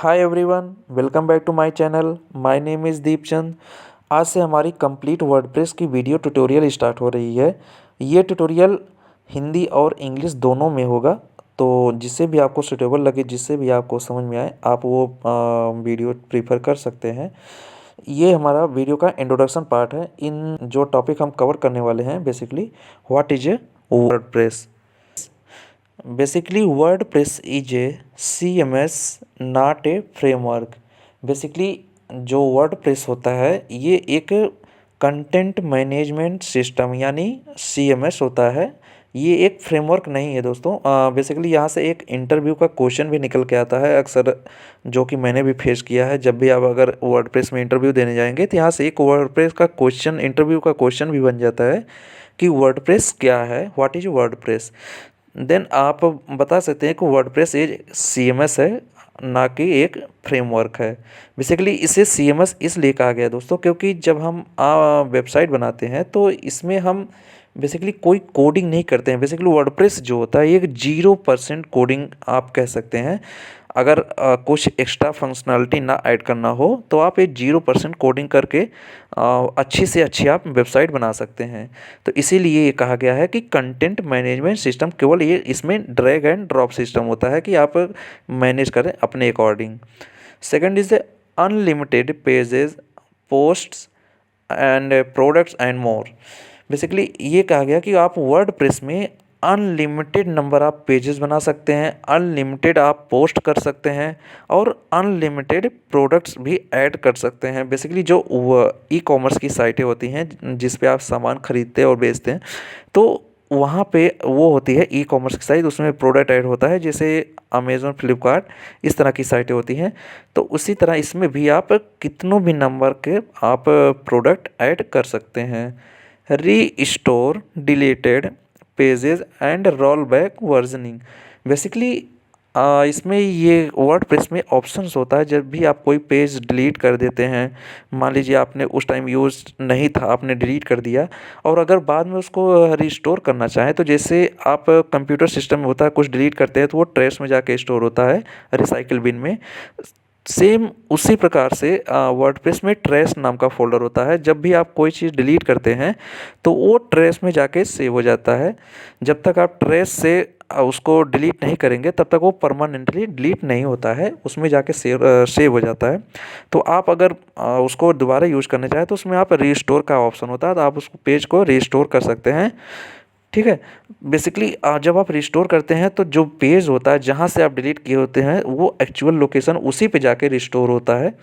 Hi everyone, welcome back to my channel. My name is Deepchand. आज से हमारी complete WordPress की वीडियो ट्यूटोरियल स्टार्ट हो रही है। ये ट्यूटोरियल हिंदी और इंग्लिश दोनों में होगा, तो जिससे भी आपको सूटेबल लगे, जिससे भी आपको समझ में आए, आप वो वीडियो प्रीफर कर सकते हैं। ये हमारा वीडियो का इंट्रोडक्शन पार्ट है। इन जो टॉपिक हम कवर करने वाले हैं, basically what is a WordPress. Basically, WordPress is a CMS, not a framework. Basically जो वर्डप्रेस होता है ये एक कंटेंट मैनेजमेंट सिस्टम यानी CMS होता है। ये एक फ्रेमवर्क नहीं है दोस्तों। बेसिकली यहाँ से एक इंटरव्यू का क्वेश्चन भी निकल के आता है अक्सर, जो कि मैंने भी फेस किया है। जब भी आप अगर वर्डप्रेस में इंटरव्यू देने जाएंगे तो यहाँ से एक वर्डप्रेस का क्वेश्चन, इंटरव्यू का क्वेश्चन भी बन जाता है कि वर्डप्रेस क्या है, व्हाट इज वर्डप्रेस। देन आप बता सकते हैं कि वर्डप्रेस एक CMS है, ना कि एक फ्रेमवर्क है। बेसिकली इसे CMS इसलिए कहा गया है दोस्तों, क्योंकि जब हम वेबसाइट बनाते हैं तो इसमें हम बेसिकली कोई कोडिंग नहीं करते हैं। बेसिकली वर्डप्रेस जो होता है ये 0% कोडिंग आप कह सकते हैं। अगर कुछ एक्स्ट्रा फंक्शनलिटी ना ऐड करना हो तो आप ये 0% कोडिंग करके अच्छी से अच्छी आप वेबसाइट बना सकते हैं। तो इसीलिए ये कहा गया है कि कंटेंट मैनेजमेंट सिस्टम केवल ये इसमें ड्रैग एंड ड्रॉप सिस्टम होता है कि आप मैनेज करें अपने according. Second is unlimited pages, posts and products and more. Basically ये कहा गया कि आप वर्डप्रेस में अनलिमिटेड नंबर आप पेजेस बना सकते हैं, अनलिमिटेड आप पोस्ट कर सकते हैं और अनलिमिटेड प्रोडक्ट्स भी ऐड कर सकते हैं। बेसिकली जो ई कॉमर्स की साइटें होती हैं जिस पे आप सामान खरीदते और बेचते हैं, तो वहाँ पे वो होती है ई कॉमर्स की साइट, उसमें प्रोडक्ट ऐड होता है, जैसे अमेज़न, फ्लिपकार्ट, इस तरह की साइटें होती हैं। तो उसी तरह इसमें भी आप कितनों भी नंबर के आप प्रोडक्ट ऐड कर सकते हैं। री store deleted pages and roll back versioning. Basically इसमें ये वर्डप्रेस में ऑप्शंस होता है। जब भी आप कोई पेज डिलीट कर देते हैं, मान लीजिए आपने उस टाइम यूज़ नहीं था, आपने डिलीट कर दिया, और अगर बाद में उसको रिस्टोर करना चाहें, तो जैसे आप कंप्यूटर सिस्टम में होता है कुछ डिलीट करते हैं तो वो ट्रेश में जाके स्टोर होता है, रिसाइकिल बिन में। सेम उसी प्रकार से वर्डप्रेस में ट्रेस नाम का फ़ोल्डर होता है। जब भी आप कोई चीज़ डिलीट करते हैं तो वो ट्रेस में जाके सेव हो जाता है। जब तक आप ट्रेस से उसको डिलीट नहीं करेंगे तब तक वो परमानेंटली डिलीट नहीं होता है, उसमें जाके सेव हो जाता है। तो आप अगर उसको दोबारा यूज़ करना चाहें तो उसमें आप रीस्टोर का ऑप्शन होता है, तो आप उस पेज को रीस्टोर कर सकते हैं। ठीक है। बेसिकली जब आप रिस्टोर करते हैं तो जो पेज होता है जहाँ से आप डिलीट किए होते हैं वो एक्चुअल लोकेशन उसी पे जाके रिस्टोर होता है।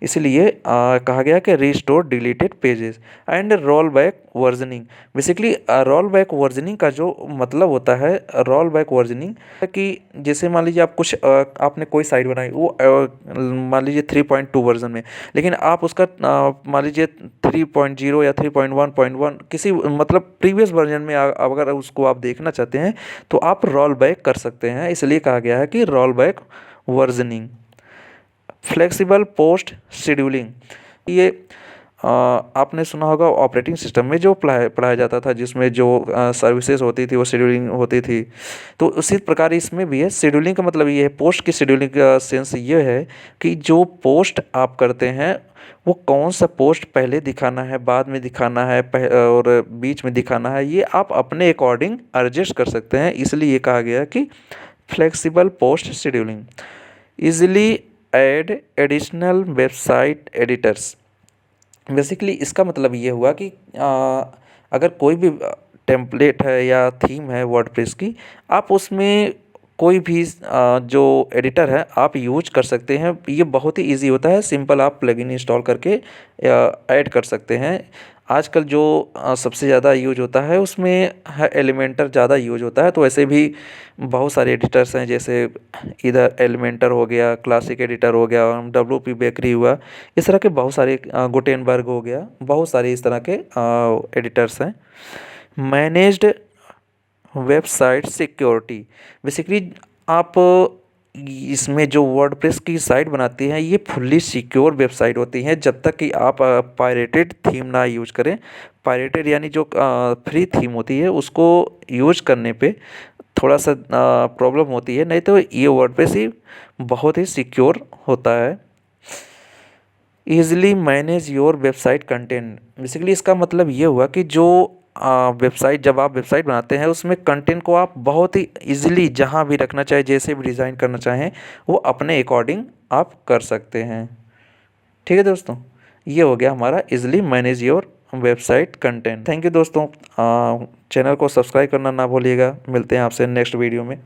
इसलिए कहा गया कि restore deleted pages and roll back versioning. Basically roll back versioning का जो मतलब होता है, रोल बैक वर्जनिंग कि जैसे मान लीजिए आप कुछ आपने कोई साइट बनाई, वो मान लीजिए 3.2 वर्जन में, लेकिन आप उसका मान लीजिए 3.0 या 3.1.1 किसी मतलब प्रीवियस वर्जन में अगर उसको आप देखना चाहते हैं तो आप रोल बैक कर सकते हैं। इसलिए कहा गया है कि roll back versioning. Flexible post scheduling, ये आपने सुना होगा ऑपरेटिंग सिस्टम में जो पढ़ाया जाता था, जिसमें जो सर्विसेज होती थी वो शेड्यूलिंग होती थी। तो उसी प्रकार इसमें भी है। शेड्यूलिंग का मतलब ये है, पोस्ट की शेड्यूलिंग का सेंस ये है कि जो पोस्ट आप करते हैं वो कौन सा पोस्ट पहले दिखाना है, बाद में दिखाना है, और बीच में दिखाना है, ये आप अपने अकॉर्डिंग एडजस्ट कर सकते हैं। इसलिए ये कहा गया कि flexible post scheduling. Easily add additional website editors. Basically इसका मतलब ये हुआ कि अगर कोई भी टेम्पलेट है या थीम है वर्डप्रेस की, आप उसमें कोई भी जो एडिटर है आप यूज कर सकते हैं। ये बहुत ही इजी होता है, सिंपल आप प्लगइन इंस्टॉल करके ऐड कर सकते हैं। आजकल जो सबसे ज़्यादा यूज होता है उसमें है एलिमेंटर, ज़्यादा यूज होता है। तो ऐसे भी बहुत सारे एडिटर्स हैं, जैसे इधर एलिमेंटर हो गया, क्लासिक एडिटर हो गया, WP बेकरी हुआ, इस तरह के बहुत सारे, गुटेनबर्ग हो गया, बहुत सारे इस तरह के एडिटर्स हैं। Managed website security. बेसिकली आप इसमें जो वर्डप्रेस की साइट बनाती हैं ये फुल्ली सिक्योर वेबसाइट होती हैं, जब तक कि आप पायरेटेड थीम ना यूज करें। पायरेटेड यानी जो फ्री थीम होती है उसको यूज करने पे थोड़ा सा प्रॉब्लम होती है, नहीं तो ये वर्डप्रेस ही बहुत ही सिक्योर होता है। Easily manage your website content, basically इसका मतलब ये हुआ कि जो वेबसाइट, जब आप वेबसाइट बनाते हैं उसमें कंटेंट को आप बहुत ही ईज़िली जहाँ भी रखना चाहे, जैसे भी डिज़ाइन करना चाहें, वो अपने अकॉर्डिंग आप कर सकते हैं। ठीक है दोस्तों, ये हो गया हमारा easily manage your website content. Thank you दोस्तों, चैनल को सब्सक्राइब करना ना भूलिएगा। मिलते हैं आपसे नेक्स्ट वीडियो में।